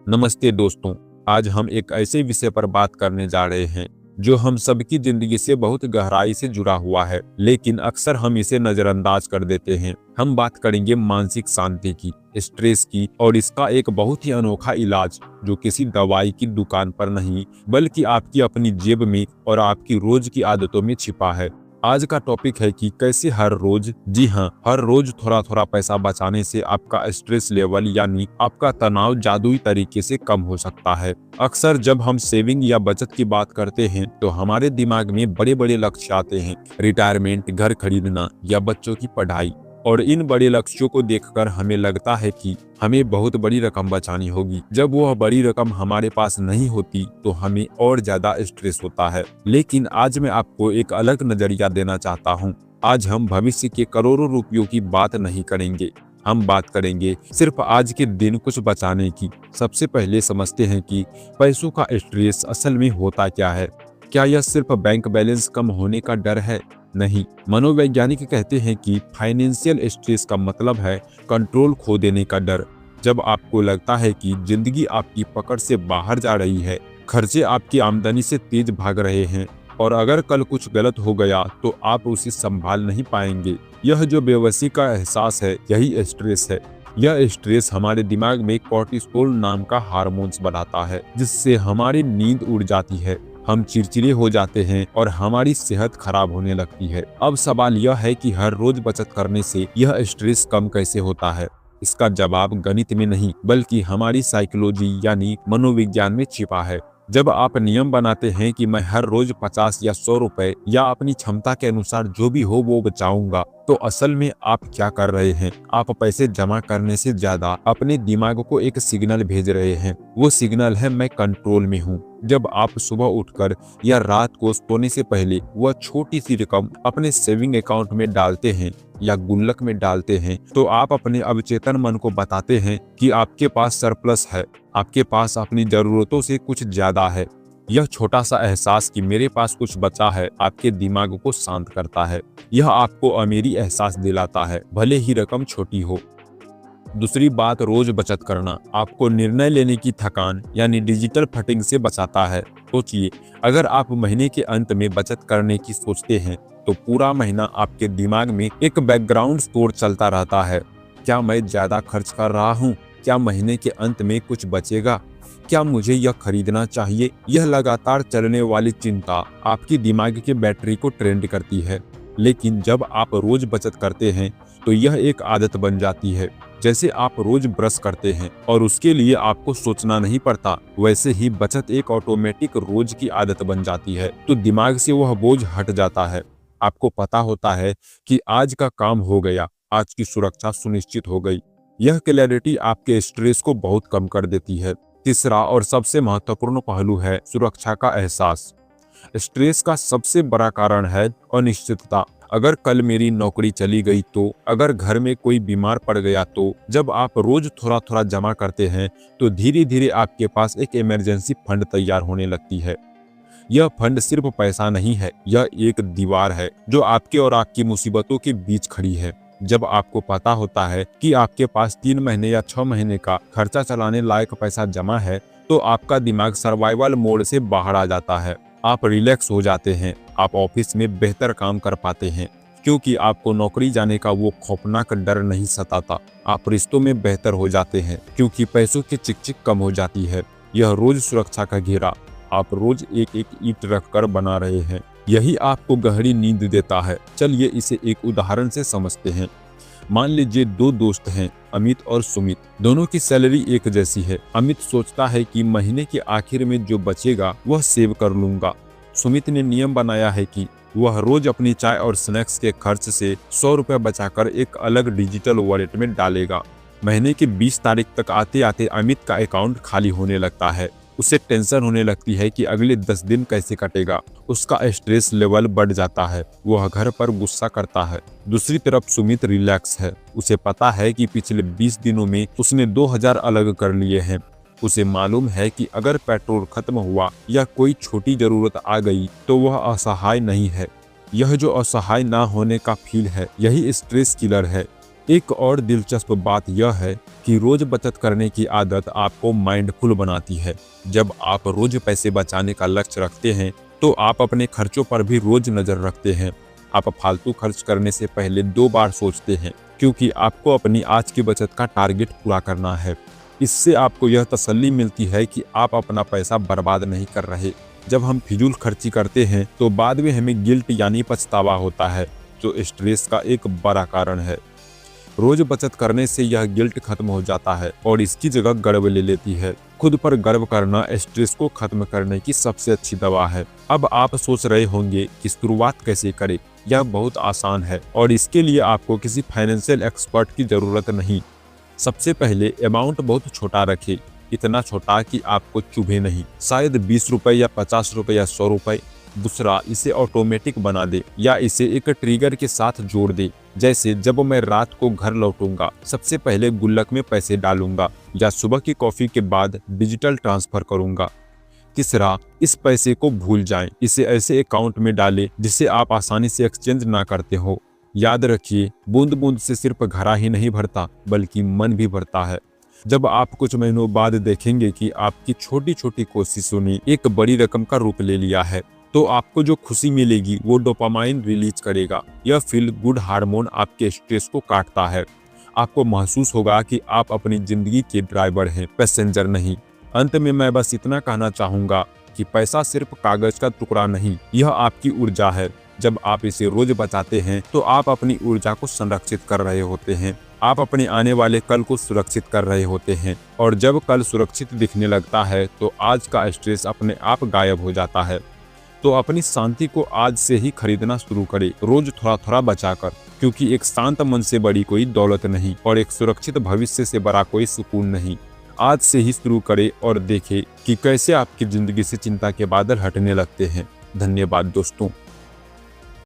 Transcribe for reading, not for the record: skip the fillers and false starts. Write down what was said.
नमस्ते दोस्तों। आज हम एक ऐसे विषय पर बात करने जा रहे हैं जो हम सबकी जिंदगी से बहुत गहराई से जुड़ा हुआ है, लेकिन अक्सर हम इसे नजरअंदाज कर देते हैं। हम बात करेंगे मानसिक शांति की, स्ट्रेस की और इसका एक बहुत ही अनोखा इलाज जो किसी दवाई की दुकान पर नहीं बल्कि आपकी अपनी जेब में और आपकी रोज की आदतों में छिपा है। आज का टॉपिक है कि कैसे हर रोज, जी हाँ, हर रोज थोड़ा थोड़ा पैसा बचाने से आपका स्ट्रेस लेवल यानी आपका तनाव जादुई तरीके से कम हो सकता है। अक्सर जब हम सेविंग या बचत की बात करते हैं तो हमारे दिमाग में बड़े बड़े लक्ष्य आते हैं, रिटायरमेंट, घर खरीदना या बच्चों की पढ़ाई। और इन बड़े लक्ष्यों को देखकर हमें लगता है कि हमें बहुत बड़ी रकम बचानी होगी। जब वह बड़ी रकम हमारे पास नहीं होती तो हमें और ज्यादा स्ट्रेस होता है। लेकिन आज मैं आपको एक अलग नजरिया देना चाहता हूँ। आज हम भविष्य के करोड़ों रुपयों की बात नहीं करेंगे, हम बात करेंगे सिर्फ आज के दिन कुछ बचाने की। सबसे पहले समझते हैं कि पैसों का स्ट्रेस असल में होता क्या है। क्या यह सिर्फ बैंक बैलेंस कम होने का डर है? नहीं, मनोवैज्ञानिक कहते हैं कि फाइनेंशियल स्ट्रेस का मतलब है कंट्रोल खो देने का डर। जब आपको लगता है कि जिंदगी आपकी पकड़ से बाहर जा रही है, खर्चे आपकी आमदनी से तेज भाग रहे हैं और अगर कल कुछ गलत हो गया तो आप उसे संभाल नहीं पाएंगे। यह जो बेबसी का एहसास है, यही स्ट्रेस है। यह स्ट्रेस हमारे दिमाग में कोर्टिसोल नाम का हार्मोन्स बढ़ाता है, जिससे हमारी नींद उड़ जाती है, हम चिड़चिड़े हो जाते हैं और हमारी सेहत खराब होने लगती है। अब सवाल यह है कि हर रोज बचत करने से यह स्ट्रेस कम कैसे होता है। इसका जवाब गणित में नहीं बल्कि हमारी साइकोलॉजी यानी मनोविज्ञान में छिपा है। जब आप नियम बनाते हैं कि मैं हर रोज 50 या 100 रुपए या अपनी क्षमता के अनुसार जो भी हो वो बचाऊंगा, तो असल में आप क्या कर रहे हैं? आप पैसे जमा करने से ज्यादा अपने दिमाग को एक सिग्नल भेज रहे हैं। वो सिग्नल है मैं कंट्रोल में हूँ। जब आप सुबह उठकर या रात को सोने से पहले वह छोटी सी रकम अपने सेविंग अकाउंट में डालते हैं या गुल्लक में डालते हैं, तो आप अपने अवचेतन मन को बताते हैं कि आपके पास सरप्लस है, आपके पास अपनी जरूरतों से कुछ ज्यादा है। यह छोटा सा एहसास कि मेरे पास कुछ बचा है आपके दिमाग को शांत करता है। यह आपको अमीरी एहसास दिलाता है, भले ही रकम छोटी हो। दूसरी बात, रोज बचत करना आपको निर्णय लेने की थकान यानी डिजिटल फटिंग से बचाता है। सोचिए, अगर आप महीने के अंत में बचत करने की सोचते हैं तो पूरा महीना आपके दिमाग में एक बैकग्राउंड स्कोर चलता रहता है। क्या मैं ज्यादा खर्च कर रहा हूँ? क्या महीने के अंत में कुछ बचेगा? क्या मुझे यह खरीदना चाहिए? यह लगातार चलने वाली चिंता आपकी दिमाग की बैटरी को ट्रेंड करती है। लेकिन जब आप रोज बचत करते हैं तो यह एक आदत बन जाती है। जैसे आप रोज ब्रश करते हैं और उसके लिए आपको सोचना नहीं पड़ता, वैसे ही बचत एक ऑटोमेटिक रोज की आदत बन जाती है। तो दिमाग से वह बोझ हट जाता है। आपको पता होता है कि आज का काम हो गया, आज की सुरक्षा सुनिश्चित हो गई। यह क्लैरिटी आपके स्ट्रेस को बहुत कम कर देती है। तीसरा और सबसे महत्वपूर्ण पहलू है सुरक्षा का एहसास। स्ट्रेस का सबसे बड़ा कारण है अनिश्चितता। अगर कल मेरी नौकरी चली गई तो, अगर घर में कोई बीमार पड़ गया तो। जब आप रोज थोड़ा थोड़ा जमा करते हैं तो धीरे धीरे आपके पास एक इमरजेंसी फंड तैयार होने लगती है। यह फंड सिर्फ पैसा नहीं है, यह एक दीवार है जो आपके और आपकी मुसीबतों के बीच खड़ी है। जब आपको पता होता है कि आपके पास 3 महीने या 6 महीने का खर्चा चलाने लायक पैसा जमा है, तो आपका दिमाग सर्वाइवल मोड से बाहर आ जाता है। आप रिलैक्स हो जाते हैं, आप ऑफिस में बेहतर काम कर पाते हैं क्योंकि आपको नौकरी जाने का वो खौफनाक डर नहीं सताता। आप रिश्तों में बेहतर हो जाते हैं क्योंकि पैसों की चिकचिक कम हो जाती है। यह रोज सुरक्षा का घेरा आप रोज एक एक ईंट रखकर बना रहे हैं, यही आपको गहरी नींद देता है। चलिए इसे एक उदाहरण से समझते हैं। मान लीजिए 2 दोस्त हैं, अमित और सुमित। दोनों की सैलरी एक जैसी है। अमित सोचता है कि महीने के आखिर में जो बचेगा वह सेव कर लूंगा। सुमित ने नियम बनाया है कि वह रोज अपनी चाय और स्नैक्स के खर्च से 100 रुपये बचाकर एक अलग डिजिटल वॉलेट में डालेगा। महीने की 20 तारीख तक आते आते अमित का अकाउंट खाली होने लगता है। उसे टेंशन होने लगती है कि अगले 10 दिन कैसे कटेगा। उसका स्ट्रेस लेवल बढ़ जाता है, वह घर पर गुस्सा करता है। दूसरी तरफ सुमित रिलैक्स है। उसे पता है कि पिछले 20 दिनों में उसने 2000 अलग कर लिए हैं। उसे मालूम है कि अगर पेट्रोल खत्म हुआ या कोई छोटी जरूरत आ गई तो वह असहाय नहीं है। यह जो असहाय ना होने का फील है, यही स्ट्रेस किलर है। एक और दिलचस्प बात यह है कि रोज बचत करने की आदत आपको माइंडफुल बनाती है। जब आप रोज पैसे बचाने का लक्ष्य रखते हैं तो आप अपने खर्चों पर भी रोज नजर रखते हैं। आप फालतू खर्च करने से पहले 2 बार सोचते हैं, क्योंकि आपको अपनी आज की बचत का टारगेट पूरा करना है। इससे आपको यह तसल्ली मिलती है कि आप अपना पैसा बर्बाद नहीं कर रहे। जब हम फिजूल खर्ची करते हैं तो बाद में हमें गिल्ट यानी पछतावा होता है, जो स्ट्रेस का एक बड़ा कारण है। रोज बचत करने से यह गिल्ट खत्म हो जाता है और इसकी जगह गर्व ले लेती है। खुद पर गर्व करना स्ट्रेस को खत्म करने की सबसे अच्छी दवा है। अब आप सोच रहे होंगे कि शुरुआत कैसे करें। यह बहुत आसान है और इसके लिए आपको किसी फाइनेंशियल एक्सपर्ट की जरूरत नहीं। सबसे पहले अमाउंट बहुत छोटा रखें, इतना छोटा कि आपको चुभे नहीं, शायद 20 रुपए या 50 रुपए या 100 रुपए। दूसरा, इसे ऑटोमेटिक बना दे या इसे एक ट्रिगर के साथ जोड़ दे, जैसे जब मैं रात को घर लौटूंगा सबसे पहले गुल्लक में पैसे डालूंगा या सुबह की कॉफी के बाद डिजिटल ट्रांसफर करूंगा। तीसरा, इस पैसे को भूल जाएं, इसे ऐसे अकाउंट में डालें जिसे आप आसानी से एक्सचेंज ना करते हो। याद रखिए, बूंद बूंद से सिर्फ घड़ा ही नहीं भरता बल्कि मन भी भरता है। जब आप कुछ महीनों बाद देखेंगे कि आपकी छोटी छोटी कोशिशों ने एक बड़ी रकम का रूप ले लिया है, तो आपको जो खुशी मिलेगी वो डोपामाइन रिलीज करेगा। यह फील गुड हार्मोन आपके स्ट्रेस को काटता है। आपको महसूस होगा कि आप अपनी जिंदगी के ड्राइवर हैं, पैसेंजर नहीं। अंत में मैं बस इतना कहना चाहूंगा कि पैसा सिर्फ कागज का टुकड़ा नहीं, यह आपकी ऊर्जा है। जब आप इसे रोज बचाते हैं तो आप अपनी ऊर्जा को संरक्षित कर रहे होते हैं। आप अपने आने वाले कल को सुरक्षित कर रहे होते हैं, और जब कल सुरक्षित दिखने लगता है तो आज का स्ट्रेस अपने आप गायब हो जाता है। तो अपनी शांति को आज से ही खरीदना शुरू करें, रोज थोड़ा थोड़ा बचाकर, क्योंकि एक शांत मन से बड़ी कोई दौलत नहीं और एक सुरक्षित भविष्य से बड़ा कोई सुकून नहीं। आज से ही शुरू करें और देखें कि कैसे आपकी जिंदगी से चिंता के बादल हटने लगते हैं। धन्यवाद दोस्तों।